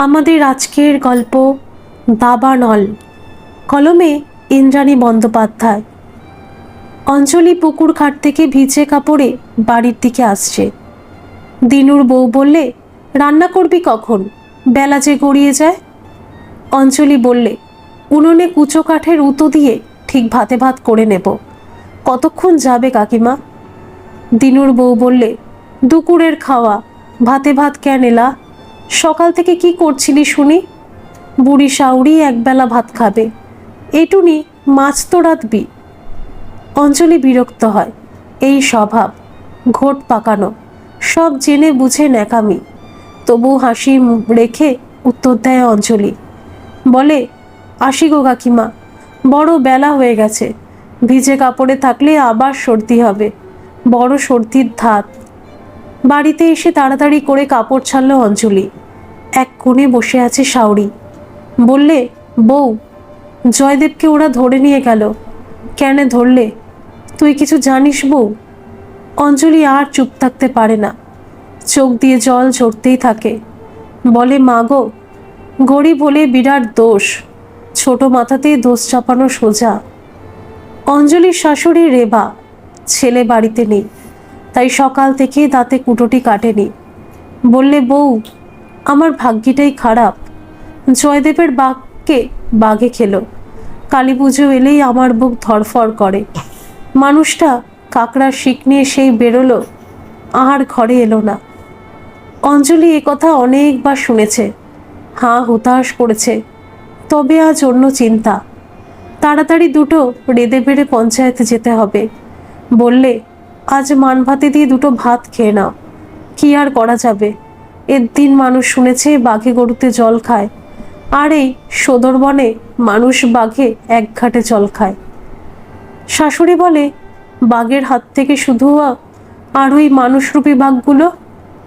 আমাদের আজকের গল্প দাবানল, কলমে ইন্দ্রাণী বন্দ্যোপাধ্যায়। অঞ্জলি পুকুর ঘাট থেকে ভিজে কাপড়ে বাড়ির দিকে আসছে। দিনুর বউ বললে, রান্না করবি কখন? বেলা যে গড়িয়ে যায়। অঞ্জলি বললে, উনুনে কুচো কাঠের উতো দিয়ে ঠিক ভাতে ভাত করে নেব। কতক্ষণ যাবে কাকিমা? দিনুর বউ বললে, দুপুরের খাওয়া, ভাতে ভাত কেন এলা? সকাল থেকে কি করছিলি শুনি? বুড়ি শাউরি একবেলা ভাত খাবে, এটুনি মাছ তো রাঁধবি। অঞ্জলি বিরক্ত হয়। এই স্বভাব, ঘোট পাকানো, সব জেনে বুঝে ন্যাকামি। তবু হাসি রেখে উত্তর দেয় অঞ্জলি। বলে, আসি গো কাকিমা, বড় বেলা হয়ে গেছে। ভিজে কাপড়ে থাকলে আবার সর্দি হবে, বড় সর্দির ধাত। বাড়িতে এসে তাড়াতাড়ি করে কাপড় ছাড়ল অঞ্জলি। এক কোণে বসে আছে শাউরি। বললে, বউ, জয়দেবকে ওরা ধরে নিয়ে গেল। কেন ধরলে? তুই কিছু জানিস বউ? অঞ্জলি আর চুপ থাকতে পারে না, চোখ দিয়ে জল ঝরতেই থাকে। বলে, মা গো, গরিব হলে বিরাট দোষ, ছোট মাথাতেই দোষ চাপানো সোজা। অঞ্জলির শাশুড়ি রেবা, ছেলে বাড়িতে নেই, তাই সকাল থেকে দাঁতে কুটোটি কাটেনি। বললে, বউ, আমার ভাগ্যিটাই খারাপ। জয়দেবের বাঘকে বাঘে খেলো। কালী পুজো এলেই আমার বুক ধরফর করে। মানুষটা কাকড়ার শিক নিয়ে সেই বেরোলো, আর ঘরে এলো না। অঞ্জলি কথা অনেকবার শুনেছে, হাঁ হুতাশ করেছে, তবে আজ অন্য চিন্তা। তাড়াতাড়ি দুটো রেঁধে বেড়ে পঞ্চায়েতে যেতে হবে। বললে, আজ মান ভাতে দিয়ে দুটো ভাত খেয়ে নাও। কি আর করা যাবে? এর দিন মানুষ শুনেছে বাঘে গরুতে জল খায়, আর এই সদরবনে মানুষ বাঘে এক ঘাটে জল খায়। শাশুড়ি বলে, বাঘের হাত থেকে শুধু আর ওই মানুষরূপী বাঘগুলো,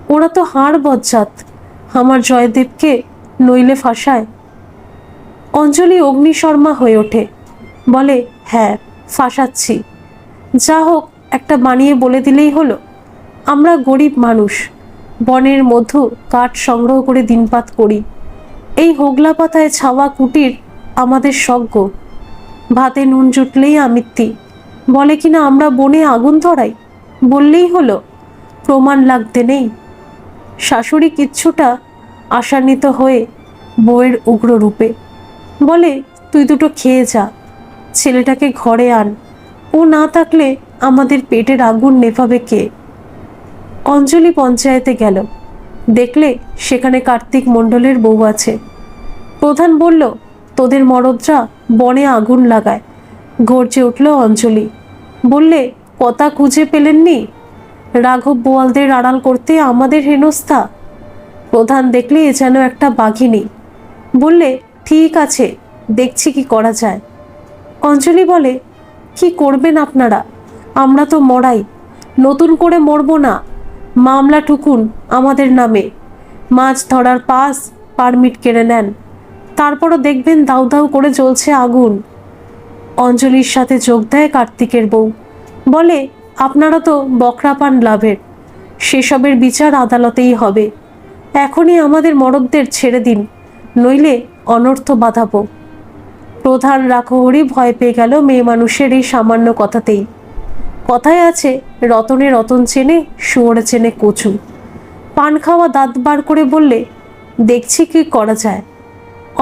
ওরা তো হাড় বজ্জাত, আমার জয়দেবকে নইলে ফাঁসায়। অঞ্জলি অগ্নিশর্মা হয়ে ওঠে। বলে, হ্যাঁ, ফাঁসাচ্ছি। যা হোক, একটা বানিয়ে বলে দিলেই হলো। আমরা গরিব মানুষ, বনের মধ্যে কাঠ সংগ্রহ করে দিনপাত করি। এই হোগলা পাতায় ছাওয়া কুটির আমাদের স্বর্গ। ভাতে নুন জুটলেই আমিত্তি। বলে কিনা আমরা বনে আগুন ধরাই, বললেই হলো, প্রমাণ লাগতে নেই। শাশুড়ি কিচ্ছুটা আশান্বিত হয়ে বউয়ের উগ্র রূপে বলে, তুই দুটো খেয়ে যা, ছেলেটাকে ঘরে আন। ও না থাকলে আমাদের পেটের আগুন নেভাবে কে? অঞ্জলি পঞ্চায়েতে গেল। দেখলে সেখানে কার্তিক মণ্ডলের বউ আছে। প্রধান বলল, তোদের মরদরা বনে আগুন লাগায়। গর্জে উঠল অঞ্জলি। বললে, কথা খুঁজে পেলেননি? রাঘব বোয়ালদের আড়াল করতে আমাদের হেনস্থা। প্রধান দেখলে যেন একটা বাঘিনী। বললে, ঠিক আছে, দেখছি কি করা যায়। অঞ্জলি বলে, কি করবেন আপনারা? আমরা তো মরাই, নতুন করে মরব না। মামলা ঠুকুন আমাদের নামে, মাছ ধরার পাস পারমিট কেড়ে নেন, তারপরও দেখবেন দাউ দাউ করে জ্বলছে আগুন। অঞ্জলির সাথে যোগ দেয় কার্তিকের বউ। বলে, আপনারা তো বকরা পান লাভের, সেসবের বিচার আদালতেই হবে। এখনই আমাদের মরদদের ছেড়ে দিন, নইলে অনর্থ বাঁধাবো। প্রধান রাখহরি ভয় পেয়ে গেল মেয়ে মানুষের এই সামান্য কথাতেই। কথায় আছে, রতনে রতন চেনে, শুয়োরে চেনে কচু। পান খাওয়া দাঁত বার করে বললে, দেখছি কি করা যায়।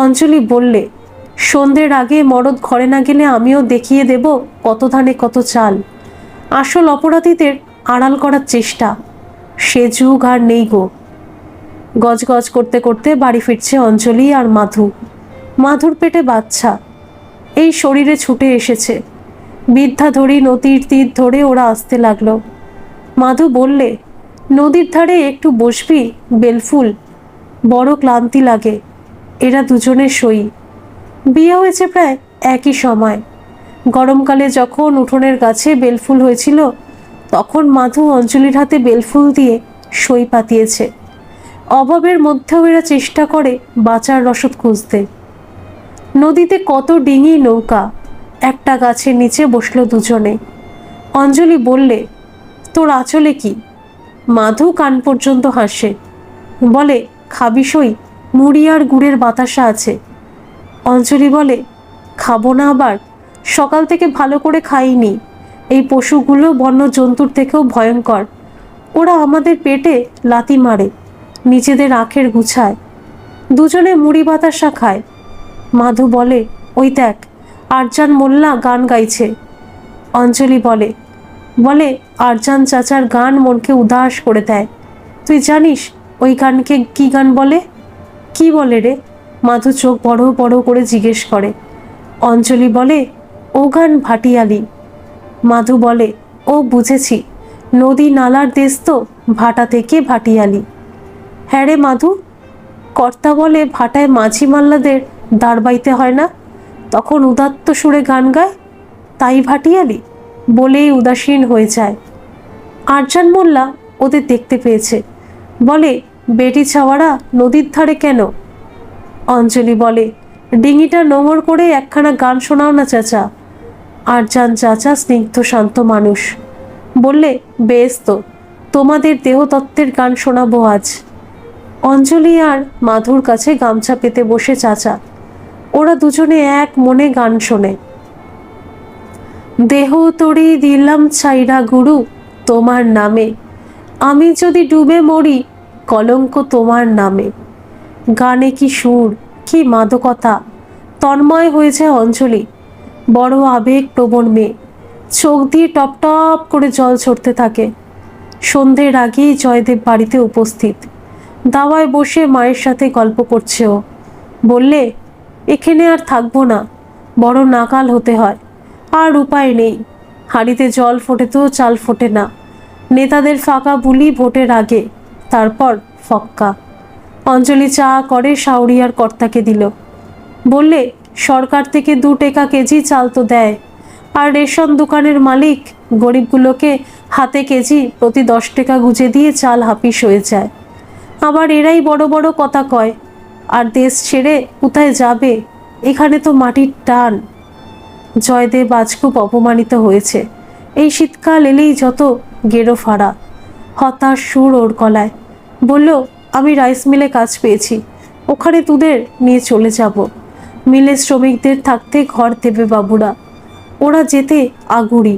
অঞ্জলি বললে, সন্ধ্যের আগে মরদ ঘরে না গেলে আমিও দেখিয়ে দেব কত ধানে কত চাল। আসল অপরাধীদের আড়াল করার চেষ্টা, সে যুগ আর নেই গো। গজগজ করতে করতে বাড়ি ফিরছে অঞ্জলি আর মাধু। মাধুর পেটে বাচ্চা, এই শরীরে ছুটে এসেছে। বিদ্যা ধরি নদীর তীর ধরে ওরা আসতে লাগলো। মাধু বললে, নদীর ধারে একটু বসবি? বেলফুল, বড় ক্লান্তি লাগে। এরা দুজনে সই। বিয়ে হয়েছে প্রায় একই সময়। গরমকালে যখন উঠোনের গাছে বেলফুল হয়েছিল, তখন মাধু অঞ্জলির হাতে বেলফুল দিয়ে সই পাতিয়েছে। অভাবের মধ্যেও এরা চেষ্টা করে বাঁচার রসদ খুঁজতে। নদীতে কত ডিঙি নৌকা, একটা গাছের নিচে বসলো দুজনে। অঞ্জলি বললে, তোর আঁচলে কি? মাধু কান পর্যন্ত হাসে। বলে, খাবি সই? মুড়ি আর গুড়ের বাতাসা আছে। অঞ্জলি বলে, খাবো না আবার? সকাল থেকে ভালো করে খাইনি। এই পশুগুলো বন্য জন্তুর থেকেও ভয়ঙ্কর। ওরা আমাদের পেটে লাথি মারে, নিজেদের আখের গুছায়। দুজনে মুড়ি বাতাসা খায়। মাধু বলে, ওই দেখ, আরজান মোল্লা গান গাইছে। অঞ্জলি বলে, আরজান চাচার গান মনকে উদাস করে দেয়। তুই জানিস ওই গানকে কি গান বলে? কি বলে রে? মাধু চোখ বড় বড় করে জিজ্ঞেস করে। অঞ্জলি বলে, ও গান ভাটিয়ালি। মাধু বলে, ও বুঝেছি, নদী নালার দেশ তো, ভাটা থেকে ভাটিয়ালি। হ্যাঁ রে মাধু, কর্তা বলে ভাটায় মাঝি মাল্লাদের দাঁড় বাইতে হয় না, তখন উদাত্ত সুরে গান গায়, তাই ভাটিয়ালি বলেই উদাসীন হয়ে যায়। আরজান মোল্লা ওদের দেখতে পেয়েছে, বলে, বেটি ছাওয়ারা নদীর ধারে কেন? অঞ্জলি বলে, ডিঙিটা নোঙর করে একখানা গান শোনাও না চাচা। আরজান চাচা স্নিগ্ধ শান্ত মানুষ, বললে, বেশ তো, তোমাদের দেহতত্ত্বের গান শোনাবো আজ। অঞ্জলি আর মাধুর কাছে গামছা পেতে বসে চাচা। ওরা দুজনে এক মনে গান শোনে। দেহ তরি দিলাম ছাইরা গুরু তোমার নামে, আমি যদি ডুবে মরি কলঙ্ক তোমার নামে। গানে কি সুর, কি মাদকতা! তন্ময় হয়েছে অঞ্জলি। বড় আবেগ প্রবণ মেয়ে, চোখ দিয়ে টপ টপ করে জল ছড়তে থাকে। সন্ধ্যের আগেই জয়দেব বাড়িতে উপস্থিত। দাওয়ায় বসে মায়ের সাথে গল্প করছে ও। বললে, এখানে আর থাকবো না, বড় নাকাল হতে হয়, আর উপায় নেই। হাঁড়িতে জল ফোটে তো চাল ফোটে না। নেতাদের ফাঁকা বুলি ভোটের আগে, তারপর ফক্কা। অঞ্জলি চা করে শাওরিয়ার কর্তাকে দিল। বললে, সরকার থেকে 2 টাকা কেজি চাল তো দেয়, আর রেশন দোকানের মালিক গরিবগুলোকে হাতে কেজি প্রতি 10 টাকা গুঁজে দিয়ে চাল হাপিস হয়ে যায়। আবার এরাই বড় বড় কথা কয়, আর দেশ ছেড়ে কোথায় যাবে, এখানে তো মাটির টান। জয়দেব আজ খুব অপমানিত হয়েছে। এই শীতকাল এলেই যত গেরো ফাড়া। হতাশ সুর ওর গলায়। বলল, আমি রাইস মিলে কাজ পেয়েছি, ওখানে তোদের নিয়ে চলে যাব। মিলে শ্রমিকদের থাকতে ঘর দেবে বাবুরা, ওরা যেতে আগুরি।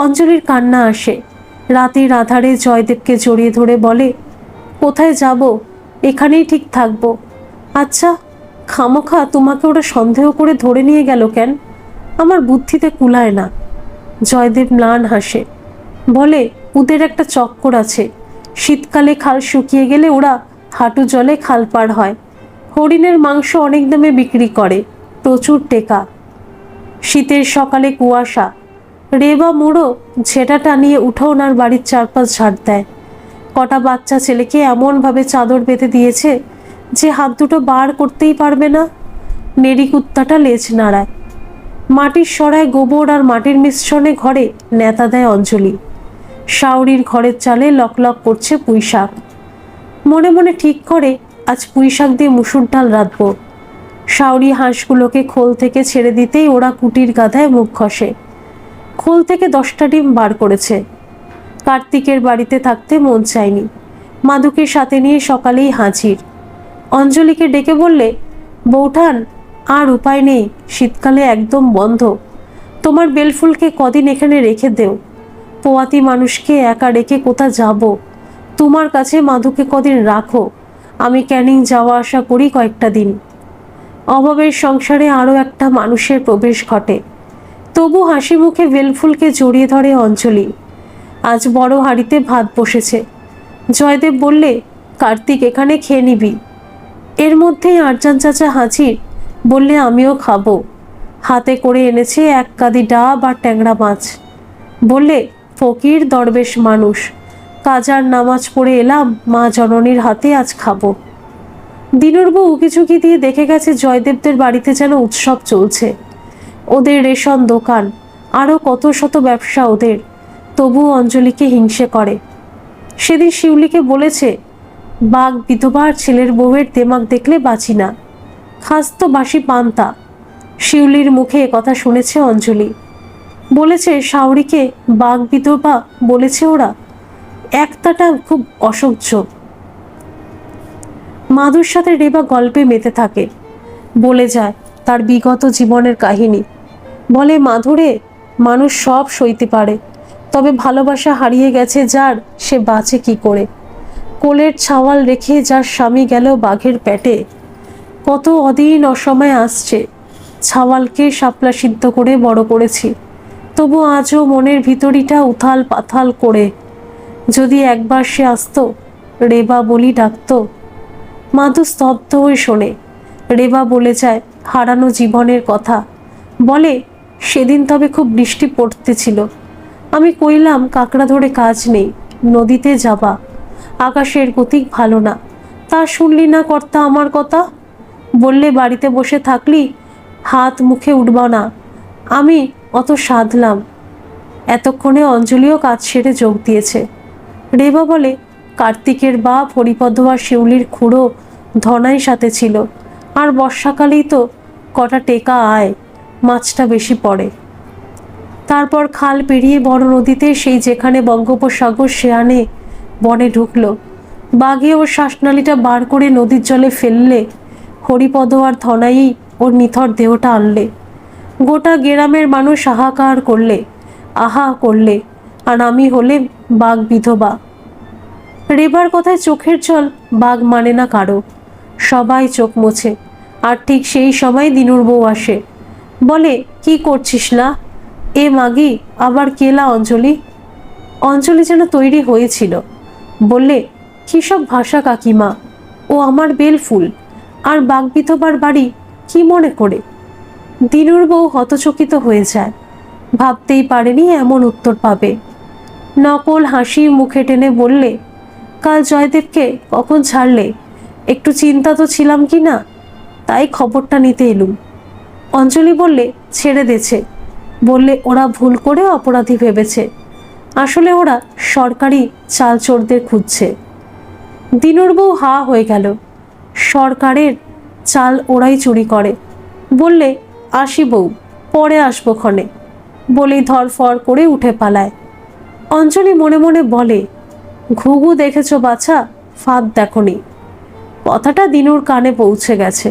অঞ্জলির কান্না আসে। রাতের আধারে জয়দেবকে জড়িয়ে ধরে বলে, কোথায় যাব? এখানেই ঠিক থাকবো। আচ্ছা, খামোখা তোমাকে ওরা সন্দেহ করে ধরে নিয়ে গেল কেন? আমার বুদ্ধিতে কুলায় না। জয়দেব ম্লান হাসে, বলে, ওদের একটা চক্কর আছে। শীতকালে খাল শুকিয়ে গেলে ওরা হাঁটু জলে খাল পার হয়। হরিণের মাংস অনেক দামে বিক্রি করে, প্রচুর টেকা। শীতের সকালে কুয়াশা, রেবা মুড়ো ঝেঁটা টানিয়ে উঠোন আর বাড়ির চারপাশ ঝাড় দেয়। কটা বাচ্চা ছেলেকে এমনভাবে চাদর বেঁধে দিয়েছে যে হাত দুটো বার করতেই পারবে না। নেড়ি কুত্তাটা লেজ নাড়ায়। মাটির সরায় গোবর আর মাটির মিশ্রণে ঘরে নেতা দেয় অঞ্জলি। শাওরির ঘরের চালে লকলক করছে পুঁই শাক। মনে মনে ঠিক করে আজ পুঁই শাক দিয়ে মুসুর ডাল রাঁধব। শাওরি হাঁসগুলোকে খোল থেকে ছেড়ে দিতেই ওরা কুটির গাধায় মুখ ঘষে। খোল থেকে 10টা ডিম বার করেছে। কার্তিকের বাড়িতে থাকতে মন চায়নি। মাধুকে সাথে নিয়ে সকালেই হাজির। অঞ্জলিকে ডেকে বললে, বৌঠান, আর উপায় নেই, শীতকালে একদম বন্ধ। তোমার বেলফুলকে কদিন এখানে রেখে দেও। পোয়াতি মানুষকে একা রেখে কোথা যাব? তোমার কাছে মাধুকে কদিন রাখো, আমি ক্যানিং যাওয়া আসা করি কয়েকটা দিন। অভাবের সংসারে আরও একটা মানুষের প্রবেশ ঘটে। তবু হাসি মুখে বেলফুলকে জড়িয়ে ধরে অঞ্জলি। আজ বড় হাঁড়িতে ভাত বসেছে। জয়দেব বললে, কার্তিক, এখানে খেয়ে নিবি। এর মধ্যেই আরজান চাচা হাজির। বললে, আমিও খাবো। হাতে করে এনেছে 1 কাঁদি ডাব আর ট্যাংরা মাছ। বললে, ফকির দরবেশ মানুষ, কাজার নামাজ পড়ে এলাম, মা জননীর হাতে আজ খাবো। দিনুর বউ উকিঝুঁকি দিয়ে দেখে গেছে জয়দেবদের বাড়িতে যেন উৎসব চলছে। ওদের রেশন দোকান, আরও কত শত ব্যবসা ওদের। তবু অঞ্জলিকে হিংসে করে। সেদিন শিউলিকে বলেছে, বাঘ বিধবার ছেলের বউয়ের দেমাগ দেখলে বাঁচি না। খাস তো বাসি পান্তা। শিউলির মুখে কথা শুনেছে অঞ্জলি। বলেছে শাওরিকে বাঘ বিধবা বলেছে ওরা। একতাটা খুব অসহ্য। মাধুর সাথে রেবা গল্পে মেতে থাকে, বলে যায় তার বিগত জীবনের কাহিনী। বলে, মাধুরে, মানুষ সব সইতে পারে, তবে ভালোবাসা হারিয়ে গেছে যার, সে বাঁচে কি করে? কোলের ছাওয়াল রেখে যার স্বামী গেল বাঘের পেটে, কত অদিন অসময়ে আসছে, ছাওয়ালকে শাপলা সিদ্ধ করে বড় করেছি, তবু আজও মনের ভিতরিটা উথাল পাথাল করে। যদি একবার সে আসতো, রেবা বলি ডাকতো। মাধু স্তব্ধ হয়ে শোনে। রেবা বলে যায় হারানো জীবনের কথা। বলে, সেদিন তবে খুব বৃষ্টি পড়তেছিল। আমি কইলাম কাকড়া ধরে কাজ নেই, নদীতে যাবা, আকাশের গতিক ভালো না। তা শুনলি না কর্তা আমার কথা? বললে বাড়িতে বসে থাকলি হাত মুখে উঠবা না। আমি অত সাধলাম। এতক্ষণে অঞ্জলিও কাজ সেরে যোগ দিয়েছে। রেবা বলে, কার্তিকের বাপ হরিপদ আর শিউলির খুঁড়ো ধনাই সাথে ছিল, আর বর্ষাকালেই তো কটা টেকা আয়, মাছটা বেশি পড়ে। তারপর খাল পেরিয়ে বড় নদীতে, সেই যেখানে বঙ্গোপসাগর শেয়ানে বনে ঢুকলো, বাঘে ওর শ্বাসনালীটা বার করে নদীর জলে ফেললে, হরিপদ আর ধনাই ওর নিথর দেহটা আনলে। গোটা গ্রামের মানুষ হাহাকার করলে, আহা করলে, আর আমি হলে বাঘ বিধবা। রেবার কথায় চোখের জল বাঘ মানে না কারো। সবাই চোখ মোছে। আর ঠিক সেই সময় দিনুর বউ আসে। বলে, কি করছিস না? এ মাগি, আবার কেলা অঞ্জলি? অঞ্জলি যেন তৈরি হয়েছিল। বললে, কি সব ভাষা কাকিমা, ও আমার বেলফুল, আর বাঘ বিধবার বাড়ি কি মনে করে? দিনুর বউ হতচকিত হয়ে যায়। ভাবতেই পারেনি এমন উত্তর পাবে। নকল হাসি মুখে টেনে বললে, কাল জয়দেবকে কখন ছাড়লে? একটু চিন্তা তো ছিলাম কি না, তাই খবরটা নিতে এলুম। অঞ্জলি বললে, ছেড়ে দেছে। বললে, ওরা ভুল করে অপরাধী ভেবেছে, আসলে ওরা সরকারি চাল চোরদের খুঁজছে। দিনুর বউ হা হয়ে গেল। সরকারের চাল ওরাই চুরি করে? বললে, আসি বউ, পরে আসবো ক্ষণে। বলেই ধরফর করে উঠে পালায়। অঞ্জলি মনে মনে বলে, ঘুঘু দেখেছ বাছা, ফাঁদ দেখনি। কথাটা দিনুর কানে পৌঁছে গেছে।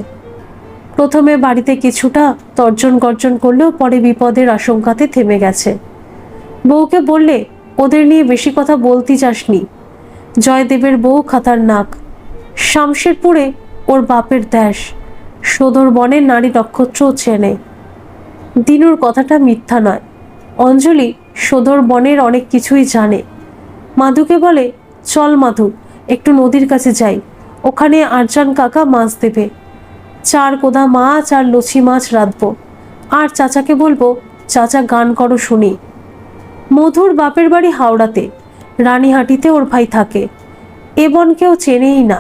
প্রথমে বাড়িতে কিছুটা তর্জন গর্জন করলেও পরে বিপদের আশঙ্কাতে থেমে গেছে। বউকে বললে, ওদের নিয়ে বেশি কথা বলতে যাসনি। জয়দেবের বউ খাতারনাক, শামশেরপুরে ওর বাপের দেশ, সদর বনের নারী নক্ষত্রও চেনে। দিনুর কথাটা মিথ্যা নয়। অঞ্জলি সদর বনের অনেক কিছুই জানে। মাধুকে বলে, চল মাধু, একটু নদীর কাছে যাই, ওখানে আরজান কাকা মাছ দেবে। 4 কোদা মাছ আর লছি মাছ রাঁধবো। আর চাচাকে বলবো, চাচা গান করো শুনি। মধুর বাপের বাড়ি হাওড়াতে, রানীহাটিতে ওর ভাই থাকে। এ বন কেউ চেনেই না,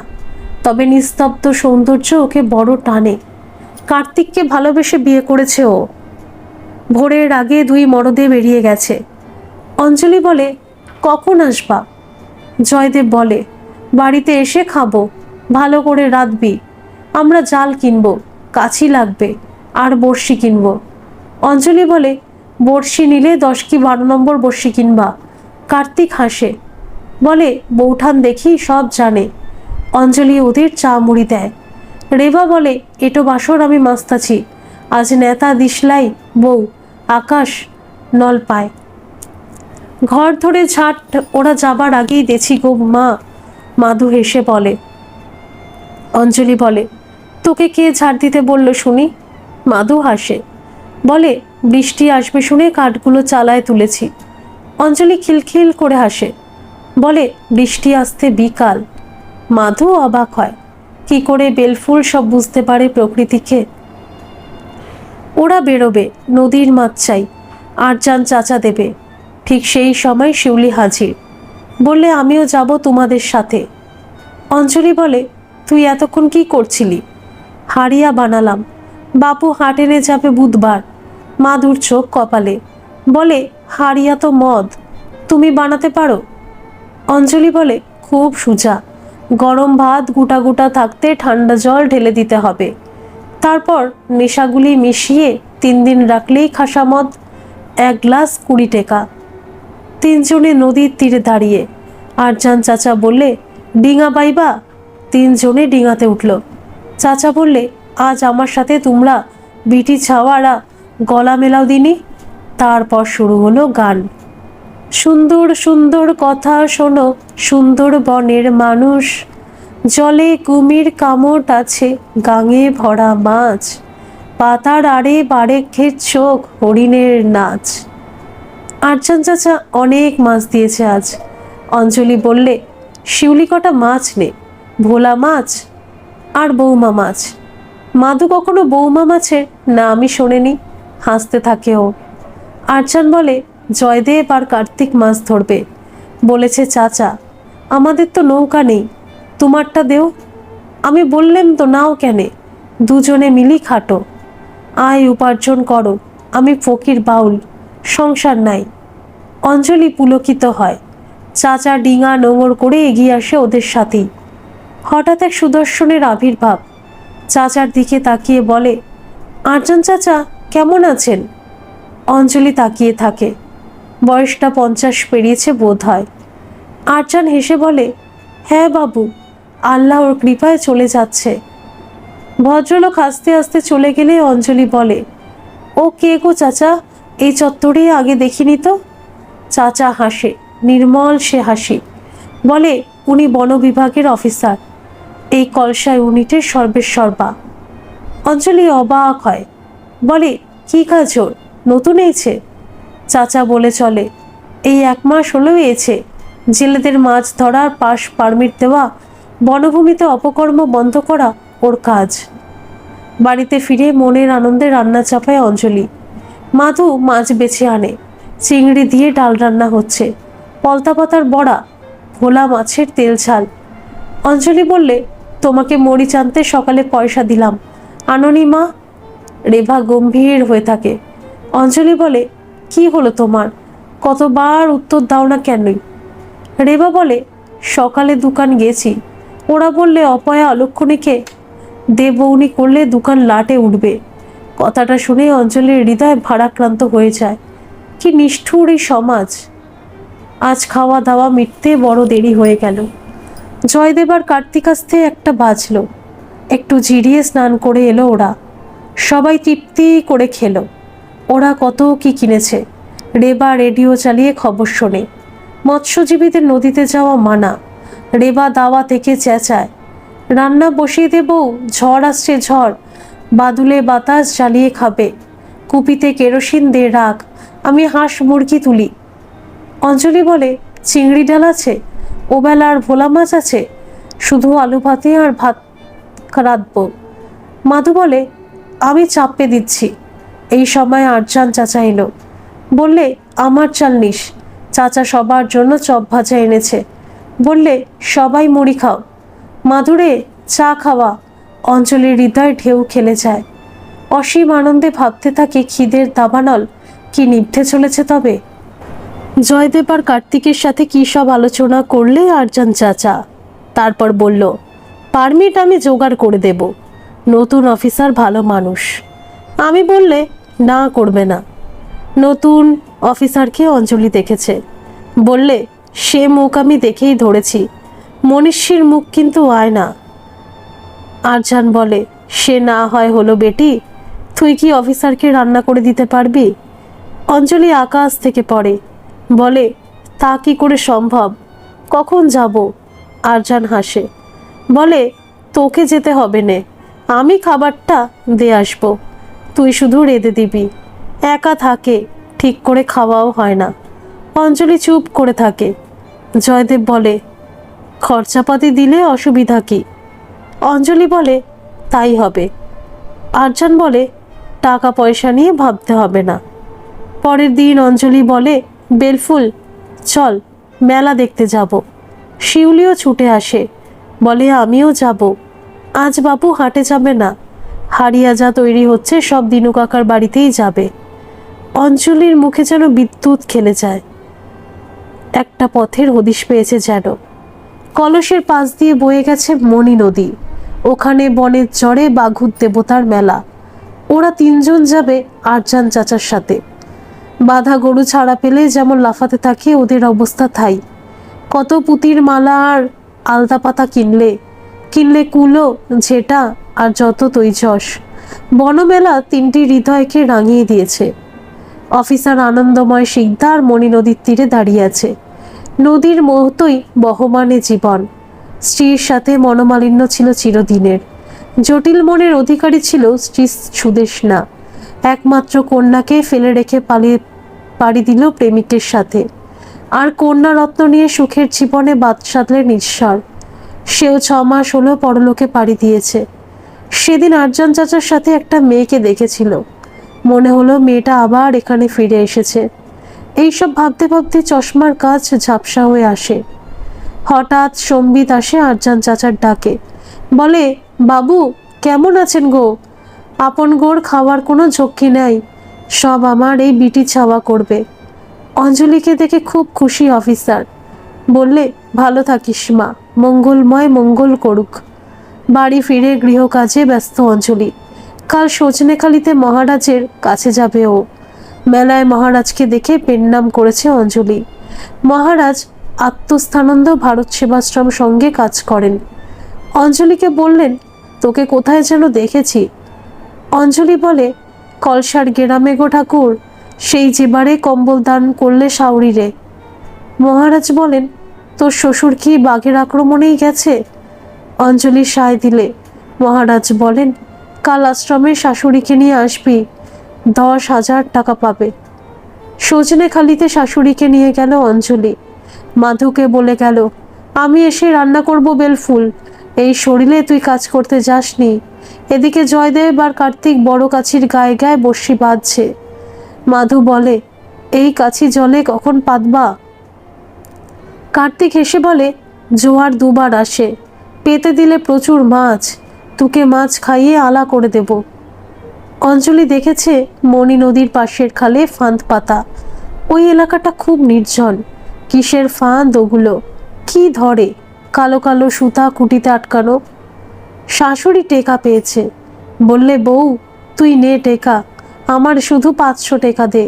তবে নিস্তব্ধ সৌন্দর্য ওকে বড় টানে। কার্তিককে ভালোবেসে বিয়ে করেছে ও। ভোরের আগে 2 মরদে বেরিয়ে গেছে। অঞ্জলি বলে, কখন আসবা? জয়দেব বলে, বাড়িতে এসে খাবো, ভালো করে রাঁধবি। আমরা জাল কিনবো, কাছি লাগবে, আর বড়শি কিনবো। অঞ্জলি বলে, বড়শি নিলে 10 কি 12 নম্বর বড়শি কিনবা। কার্তিক হাসে, বলে, বৌঠান দেখি সব জানে। অঞ্জলি ওদের চা মুড়ি দেয়। রেবা বলে, এটো বাসর আমি মাস্তাছি, আজ নেতা দিশলাই বউ, আকাশ নল পায়। ঘর ধরে ঝাট ওরা যাবার আগেই দেছি গো মা। মাধু হেসে বলে। অঞ্জলি বলে, তোকে কে ঝাড় দিতে বলল শুনি? মাধু হাসে, বলে, বৃষ্টি আসবে শুনে কাঠগুলো চালায় তুলেছি। অঞ্জলি খিলখিল করে হাসে, বলে, বৃষ্টি আসতে বিকাল। মাধু অবাক হয়, কি করে বেলফুল সব বুঝতে পারে প্রকৃতিকে। ওরা বেরোবে, নদীর মাছ চাই, আরজান চাচা দেবে। ঠিক সেই সময় শিউলি হাজির। বললে, আমিও যাব তোমাদের সাথে। অঞ্জলি বলে, তুই এতক্ষণ কি করছিলি? হাড়িয়া বানালাম, বাপু হাট এনে যাবে বুধবার। মাধুর চোখ কপালে। বলে, হাড়িয়া তো মদ, তুমি বানাতে পারো? অঞ্জলি বলে, খুব সুজা। গরম ভাত গোটা গোটা থাকতে ঠান্ডা জল ঢেলে দিতে হবে, তারপর নেশাগুলি মিশিয়ে 3 দিন রাখলেই খাসা মদ। 1 গ্লাস 20 টাকা। 3 জনে নদীর তীরে দাঁড়িয়ে। আরজান চাচা বললে, ডিঙা বাইবা? তিনজনে ডিঙাতে উঠল। চাচা বললে, আজ আমার সাথে তোমরা বিটি ছাওয়ারা গলা মেলাও দিনি। তারপর শুরু হলো গান। সুন্দর সুন্দর কথা শোনো সুন্দর বনের মানুষ, জলে কুমির কামট আছে গাঙে ভরা মাছ, পাতার আড়ে বারেকের চোখ হরিণের নাচ। আরজান চাচা অনেক মাছ দিয়েছে আজ। অঞ্জলি বললে, শিউলি কটা মাছ নে, ভোলা মাছ আর বৌমা মাছ। মাধু কখনো বৌমা মাছের নামই শোনেনি, হাসতে থাকে ও। আরজান বলে, জয়দেব আর কার্তিক মাছ ধরবে বলেছে চাচা, আমাদের তো নৌকা নেই, তোমারটা দেও। আমি বললাম তো নাও কেনে, দুজনে মিলি খাটো, আয় উপার্জন করো, আমি ফকির বাউল, সংসার নাই। অঞ্জলি পুলকিত হয়। চাচা ডিঙা নোঙর করে এগিয়ে আসে ওদের সাথেই। হঠাৎ এক সুদর্শনের আবির্ভাব। চাচার দিকে তাকিয়ে বলে, আরজান চাচা কেমন আছেন? অঞ্জলি তাকিয়ে থাকে। বয়সটা 50 পেরিয়েছে বোধ হয়। আরজান হেসে বলে, হ্যাঁ বাবু, আল্লাহর কৃপায় চলে যাচ্ছে। ভদ্রলোক হাসতে হাসতে চলে গেলে অঞ্জলি বলে, ও কে গো চাচা, এই চত্বরে আগে দেখিনি তো। চাচা হাসে, নির্মল সে হাসি। বলে, উনি বন বিভাগের অফিসার, এই কলসা ইউনিটের সর্বেসর্বা। অঞ্জলি অবাক হয়, বলে, কি কাজ ওর, নতুন এসেছে? চাচা বলে চলে, এই 1 মাস হলো এসেছে। জেলেদের মাছ ধরার পাস পারমিট দেওয়া, বনভূমিতে অপকর্ম বন্ধ করা ওর কাজ। বাড়িতে ফিরে মনের আনন্দে রান্না চাপায় অঞ্জলি। মাধু মাছ বেছে আনে, চিংড়ি দিয়ে ডাল রান্না হচ্ছে, পলতা পাতার বড়া, ভোলা মাছের তেল ঝাল। অঞ্জলি বললে, তোমাকে মরিচ আনতে সকালে পয়সা দিলাম, আনোনি মা? রেভা গম্ভীর হয়ে থাকে। অঞ্জলি বলে, কি হলো তোমার, কতবার উত্তর দাও না কেনই? রেবা বলে, সকালে দোকান গেছি, ওরা বললে অপয়া অলক্ষণীকে দেবৌনি করলে দোকান লাটে উঠবে। কথাটা শুনে অঞ্জলির হৃদয় ভারাক্রান্ত হয়ে যায়। কি নিষ্ঠুর এই সমাজ। আজ খাওয়া দাওয়া মিটতে বড় দেরি হয়ে গেল। জয়দেব আর কার্তিক আসতে 1টা বাজলো। একটু জিরিয়ে স্নান করে এলো ওরা। সবাই তৃপ্তি করে খেলো। ওরা কত কি কিনেছে। রেবা রেডিও চালিয়ে খবর শোনে, মৎস্যজীবীদের নদীতে যাওয়া মানা। রেবা দাওয়া থেকে চেঁচায়, রান্না বসিয়ে দেব, ঝড় আসছে ঝড়, বাদুলে বাতাস জ্বালিয়ে খাবে, কুপিতে কেরোসিন দে রাখ, আমি হাঁস মুরগি তুলি। অঞ্জলি বলে, চিংড়ি ডাল আছে, ওবেলা আর ভোলা মাছ আছে, শুধু আলু ভাতে আর ভাত রাঁধব। মাধু বলে, আমি চাপে দিচ্ছি। এই সময় আরজান চাচা এলো। বললে, আমার চাল নিস, চাচা সবার জন্য চপ ভাজা এনেছে। বললে, সবাই মুড়ি খাও। মাধুরে চা খাওয়া। অঞ্জলির হৃদয় ঢেউ খেলে যায়। অসীম আনন্দে ভাবতে থাকে খিদের দাবানল কি নিভতে চলেছে তবে। জয়দেব আর কার্তিকের সাথে কী সব আলোচনা করলে আরজান চাচা। তারপর বলল, পারমিট আমি জোগাড় করে দেব, নতুন অফিসার ভালো মানুষ। আমি বললে, না করবে না। নতুন অফিসারকে অঞ্জলি দেখেছে। বললে, সে মুখ আমি দেখেই ধরেছি, মনীষীর মুখ কিন্তু আয়না। আরজান বলে, সে না হয় হলো বেটি, তুই কি অফিসারকে রান্না করে দিতে পারবি? অঞ্জলি আকাশ থেকে পড়ে। বলে, তা কি করে সম্ভব, কখন যাব? আরজান হাসে। বলে, তোকে যেতে হবে নে, আমি খাবারটা দিয়ে আসবো, তুই শুধু রেঁধে দিবি। একা থাকে, ঠিক করে খাওয়াও হয় না। অঞ্জলি চুপ করে থাকে। জয়দেব বলে, খরচাপাতি দিলে অসুবিধা কি? অঞ্জলি বলে, তাই হবে। আরজান বলে, টাকা পয়সা নিয়ে ভাবতে হবে না। পরের দিন অঞ্জলি বলে, বেলফুল চল, মেলা দেখতে যাব। শিউলিও ছুটে আসে, বলে, আমিও যাব। আজ বাবু হাটে যাবে না, হারিয়া যা তৈরি হচ্ছে সব দিনু কাকার বাড়িতেই যাবে। অঞ্জলির মুখে যেন বিদ্যুৎ খেলে যায়। একটা পথের হদিশ পেয়েছে যেন। কলসের পাশ দিয়ে বয়ে গেছে মণি নদী। ওখানে বনের চরে বাঘুর দেবতার মেলা। ওরা 3জন যাবে আরজান চাচার সাথে। বাঁধা গরু ছাড়া পেলে যেমন লাফাতে থাকে, ওদের অবস্থা তাই। কত পুতির মালা আর আলতা পাতা কিনলে, কিনলে কুলো, ঝেঁটা আর যত তৈজস। বনমেলা তিনটি হৃদয়কে রাঙিয়ে দিয়েছে। অফিসার আনন্দময় শিকদার মণি নদীর তীরে দাঁড়িয়ে আছে। নদীর মতোই বহমানে জীবন। স্ত্রীর সাথে মনোমালিন্য ছিল চিরদিনের। জটিল মনের অধিকারী ছিল স্ত্রী সুদেষ্ণা। একমাত্র কন্যাকে ফেলে রেখে পাড়ি দিল প্রেমিকের সাথে। আর কন্যা রত্ন নিয়ে সুখের জীবনে বাদ সাধলেন ঈশ্বর। সেও 6 মাস হলো পরলোকে পাড়ি দিয়েছে। সেদিন আরজান চাচার সাথে একটা মেয়েকে দেখেছিল। মনে হলো মেয়েটা আবার এখানে ফিরে এসেছে। এইসব ভাবতে ভাবতে চশমার কাজ ঝাপসা হয়ে আসে। হঠাৎ সম্বিত আসে আরজান চাচার ডাকে। বলে, বাবু কেমন আছেন গো? আপন গোর খাওয়ার কোনো ঝক্কি নাই, সব আমার এই বিটি ছাওয়া করবে। অঞ্জলিকে দেখে খুব খুশি অফিসার। বললে, ভালো থাকিস মা, মঙ্গলময় মঙ্গল করুক। বাড়ি ফিরে গৃহকাজে ব্যস্ত অঞ্জলি। কাল সজনেখালিতে মহারাজের কাছে যাবে ও। মেলায় মহারাজকে দেখে পেন্নাম করেছে অঞ্জলি। মহারাজ আত্মস্থানন্দ ভারত সেবাশ্রম সঙ্গে কাজ করেন। অঞ্জলিকে বললেন, তোকে কোথায় যেন দেখেছি। অঞ্জলি বলে, কলসার গেরামে গো ঠাকুর, সেই যেবারে কম্বল দান করলে সাউরিরে। মহারাজ বলেন, তোর শ্বশুর কি বাঘের আক্রমণেই গেছে? অঞ্জলি সায় দিলে মহারাজ বলেন, কাল আশ্রমে শাশুড়িকে নিয়ে আসবি, 10,000 টাকা পাবে। সজনেখালিতে শাশুড়িকে নিয়ে গেল অঞ্জলি। মাধুকে বলে গেল, আমি এসে রান্না করব বেলফুল, এই শরীরে তুই কাজ করতে যাসনি। এদিকে জয়দেব আর কার্তিক বড় কাছির গায়ে গায়ে বর্ষি বাঁধছে। মাধু বলে, এই কাছি জলে কখন পাতবা? কার্তিক হেসে বলে, জোয়ার 2 বার আসে, পেতে দিলে প্রচুর মাছ, তোকে মাছ খাইয়ে আলা করে দেব। অঞ্জলি দেখেছে মণি নদীর পাশের খালে ফাঁদ পাতা। ওই এলাকাটা খুব নির্জন। কিসের ফাঁদ ওগুলো? কি ধরে? কালো কালো সুতা কুটিতে আটকানো। শাশুড়ি টেকা পেয়েছে। বললে, বউ তুই নে টেকা, আমার শুধু 500 টাকা দে,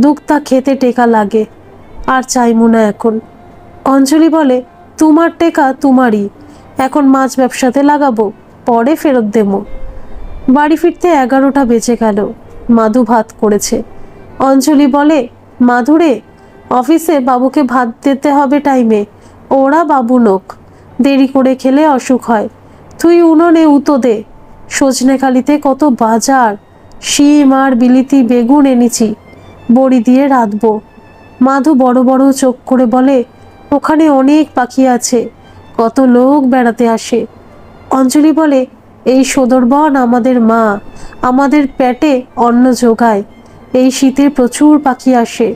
দুক্তা খেতে টেকা লাগে, আর চাইমু না এখন। অঞ্জলি বলে, তোমার টেকা তোমারই, এখন মাছ ব্যবসাতে লাগাবো, পরে ফেরত দেবো। বাড়ি ফিরতে 11টা বেজে গেল। মাধু ভাত করেছে। অঞ্জলি বলে, মাধুরে, অফিসে বাবুকে ভাত দিতে হবে টাইমে, ওরা বাবু লোক, দেরি করে খেলে অসুখ হয়। তুই উনুনে উতো দে। সজনেখালিতে কত বাজার, শিম আর বিলিতি বেগুন এনেছি, বড়ি দিয়ে রাঁধবো। মাধু বড় বড় চোখ করে বলে, ওখানে অনেক পাখি আছে, কত লোক বেড়াতে আসে। অঞ্জলি বলে, এই সদরবন আমাদের মা, আমাদের পেটে অন্ন যোগায়। এই শীতে প্রচুর পাখি আসে।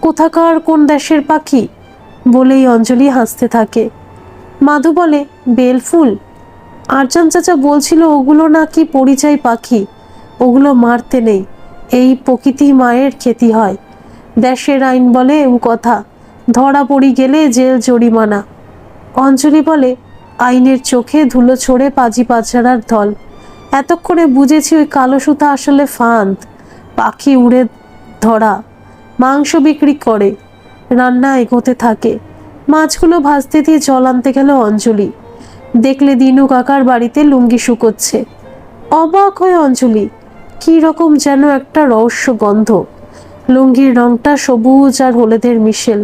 কোথাকার কোন দেশের পাখি? বলেই অঞ্জলি হাসতে থাকে। মাধু বলে, বেলফুল? আরজান চাচা বলছিল ওগুলো নাকি পরিযায়ী পাখি, ওগুলো মারতে নেই, এই প্রকৃতি মায়ের ক্ষতি হয়। দেশের আইন বলে ও কথা, ধরা পড়ি গেলে জেল জরিমানা। অঞ্জলি বলে, আইনের চোখে ধুলো ছড়ে পাজি পাচারার দল। এতক্ষণে বুঝেছি ওই কালো সুতা আসলে ফাঁদ, পাখি উড়ে ধরা, মাংস বিক্রি করে। রান্না এগোতে থাকে। মাছগুলো ভাজতে দিয়ে জল আনতে গেল অঞ্জলি। দেখলে দিনু কাকার বাড়িতে লুঙ্গি শুকোচ্ছে। অবাক হয়ে অঞ্জলি, কি রকম যেন একটা রহস্য গন্ধ। লুঙ্গির রংটা সবুজ আর হলুদের মিশেল।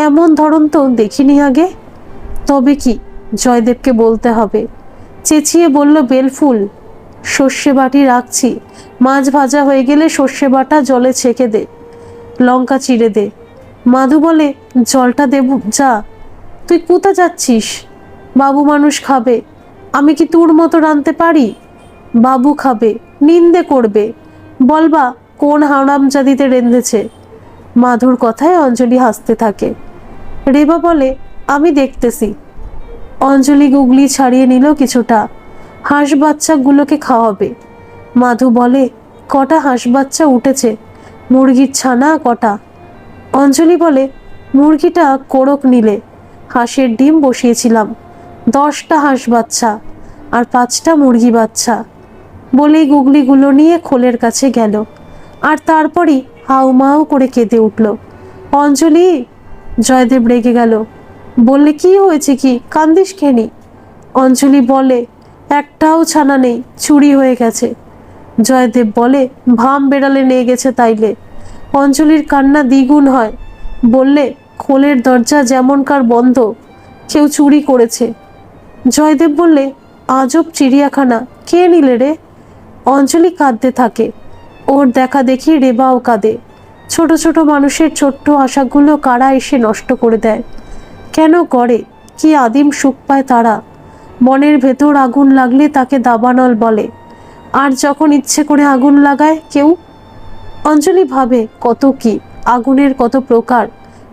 এমন ধরন তো দেখিনি আগে। তবে কি, জয়দেবকে বলতে হবে। চেঁচিয়ে বলল, বেলফুল, সর্ষে বাটি রাখছি, মাছ ভাজা হয়ে গেলে সর্ষে বাটা জলে ছেঁকে দে, লঙ্কা চিড়ে দে। মাধু বলে, জলটা দেব যা। তুই কোথা যাচ্ছিস? বাবু মানুষ খাবে, আমি কি তোর মতো রাঁধতে পারি? বাবু খাবে, নিন্দে করবে, বলবা কোন হারামজাদিতে রেঁধেছে। মাধুর কথায় অঞ্জলি হাসতে থাকে। রেবা বলে, আমি দেখতেছি। অঞ্জলি গুগলি ছাড়িয়ে নিল কিছুটা। হাঁস বাচ্চাগুলোকে খাওয়াবে। মাধু বলে, কটা হাঁস বাচ্চা উঠেছে? মুরগির ছানা কটা? অঞ্জলি বলে, মুরগিটা কোড়ক নিলে, হাঁসের ডিম বসিয়েছিলাম, 10টা হাঁস বাচ্চা আর 5টা মুরগি বাচ্চা। বলেই গুগলিগুলো নিয়ে খোলের কাছে গেল। আর তারপরই হাউমাউ করে কেঁদে উঠল। অঞ্জলি! জয়দেব রেগে গেল। বললে, কি হয়েছে, কি কান্দিস খেনি? অঞ্জলি বলে, একটাও ছানা নেই, চুরি হয়ে গেছে। জয়দেব বলে, ভাম বেড়ালে নিয়ে গেছে তাইলে। অঞ্জলির কান্না দ্বিগুণ হয়, বললে, খোলের দরজা যেমনকার বন্ধ, কেউ চুরি করেছে। জয়দেব বললে, আজব চিড়িয়াখানা, কে নিলে রে? অঞ্জলি কাঁদতে থাকে, ওর দেখা দেখি রেবাও কাঁদে। ছোট ছোট মানুষের ছোট্ট আশাগুলো কারা এসে নষ্ট করে দেয়, কেন করে, কি আদিম সুখ পায় তারা? মনের ভেতর আগুন লাগলে তাকে দাবানল বলে, আর যখন ইচ্ছে করে আগুন লাগায় কেউ। অঞ্জলি ভাবে কত কি, আগুনের কত প্রকার,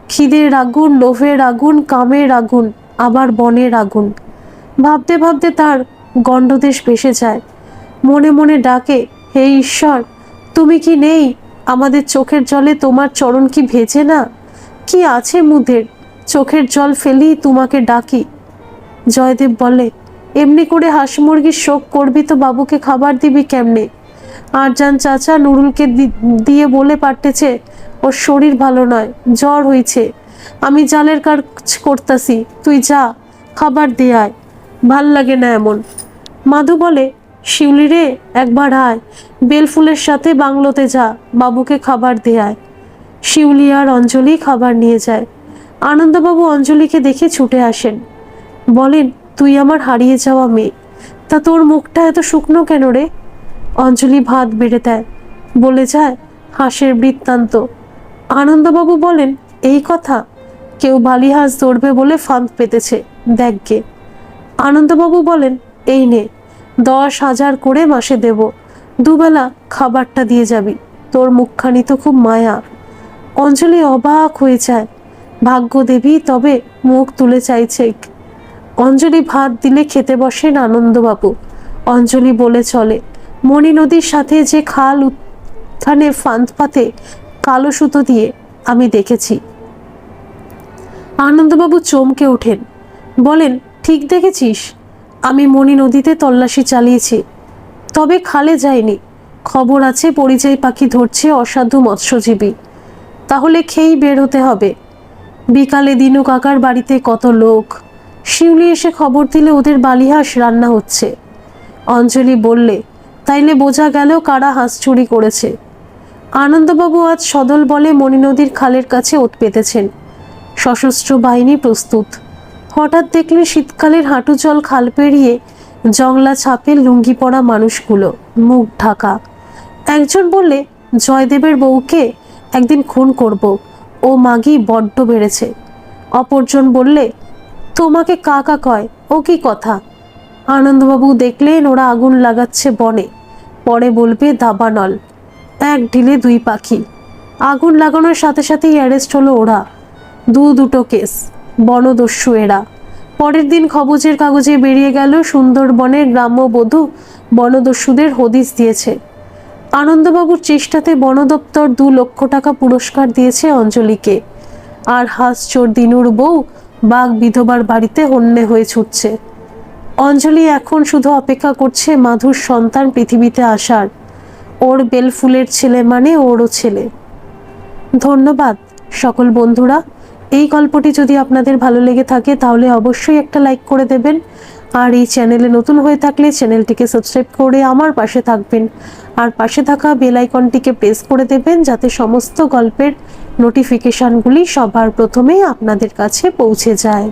খিদের আগুন, লোভের আগুন, কামের আগুন, আবার বনের আগুন। ভাবতে ভাবতে তার গণ্ডদেশ ভেসে যায়। মনে মনে ডাকে, হে ঈশ্বর, তুমি কি নেই? আমাদের চোখের জলে তোমার চরণ কি ভেজে না? কি আছে মুদের, চোখের জল ফেলি তোমাকে ডাকি। জয়দেব বলে, এমনি করে হাঁস মুরগির শোক করবি তো বাবুকে খাবার দিবি কেমনে? আরজান চাচা নুরুলকে দিয়ে বলে পারতেছে ওর শরীর ভালো নয়, জ্বর হয়েছে, আমি জালের কাজ করতাছি, তুই যা খাবার দিয়ে আয়, ভাল লাগে না এমন। মাধু বলে, শিউলি রে, একবার আয়, বেলফুলের সাথে বাংলোতে যা, বাবুকে খাবার দিয়ে আয়। শিউলি আর অঞ্জলি খাবার নিয়ে যায়। আনন্দবাবু অঞ্জলিকে দেখে ছুটে আসেন, বলেন, তুই আমার হারিয়ে যাওয়া মেয়ে, তা তোর মুখটা এত শুকনো কেন রে? অঞ্জলি ভাত বেড়ে দেয়, বলে যায় হাঁসের বৃত্তান্ত। আনন্দবাবু বলেন, এই কথা? কেউ বালি হাঁস ধরবে বলে ফাঁদ পেতেছে, দেখগে। আনন্দবাবু বলেন, এই নে, 10,000 করে মাসে দেব, দুবেলা খাবারটা দিয়ে যাবি, তোর মুখখানি তো খুব মায়া। অঞ্জলি অবাক হয়ে যায়, ভাগ্য দেবী তবে মুখ তুলে চাইছে। অঞ্জলি ভাত দিলে খেতে বসেন আনন্দবাবু। অঞ্জলি বলে চলে, মণি নদীর সাথে যে খাল উত্থানে ফাঁদ পাতে কালো সুতো দিয়ে, আমি দেখেছি। আনন্দবাবু চমকে ওঠেন, বলেন, ঠিক দেখেছিস? আমি মণি নদীতে তল্লাশি চালিয়েছি, তবে খালে যায়নি। খবর আছে পরিযায়ী পাখি ধরছে অসাধু মৎস্যজীবী, তাহলে খেয়েই বের হতে হবে। বিকালে দিনু কাকার বাড়িতে কত লোক, শিউলি এসে খবর দিলে ওদের বালিহাঁস রান্না হচ্ছে। অঞ্জলি বললে, তাইলে বোঝা গেল কারা হাঁস চুরি করেছে। আনন্দবাবু আজ সদল বলে মণি নদীর খালের কাছে ওত পেতেছেন, সশস্ত্র বাহিনী প্রস্তুত। হঠাৎ দেখলে শীতকালের হাঁটু জল খাল পেরিয়ে জংলা ছাপে লুঙ্গি পরা মানুষগুলো, মুখ ঢাকা। একজন বললে, জয়দেবের বউকে একদিন খুন করব, ও মাগি বড্ড বেড়েছে। অপরজন বললে, তোমাকে কাকা কয়, ও কি কথা? আনন্দবাবু দেখলেন ওরা আগুন লাগাচ্ছে বনে, পরে বলবে দাবানল। এক ঢিলে দুই পাখি, আগুন লাগানোর সাথে সাথেই অ্যারেস্ট হলো ওরা। দুটো কেস, বনদস্যু এরা। পরের দিন খবরের কাগজে বেরিয়ে গেল সুন্দরবনের গ্রাম্যবধূ বনদস্যুদের হদিস দিয়েছে। আনন্দবাবুর চেষ্টাতে বন দপ্তর 2 লক্ষ টাকা পুরস্কার দিয়েছে অঞ্জলিকে। আর হাঁস চোর দিনুর বউ বাঘ বিধবার বাড়িতে হন্যে হয়ে ছুটছে। অঞ্জলি এখন শুধু অপেক্ষা করছে মাধুর সন্তান পৃথিবীতে আসার। ওর বেলফুলের ছেলে মানে ওরও ছেলে। ধন্যবাদ সকল বন্ধুরা। এই গল্পটি যদি আপনাদের ভালো লেগে থাকে তাহলে অবশ্যই একটা লাইক করে দেবেন, আর এই চ্যানেলে নতুন হয়ে থাকলে চ্যানেলটিকে সাবস্ক্রাইব করে আমার পাশে থাকবেন, আর পাশে থাকা বেল আইকনটিকে প্রেস করে দেবেন যাতে সমস্ত গল্পের নোটিফিকেশনগুলি সবার প্রথমে আপনাদের কাছে পৌঁছে যায়।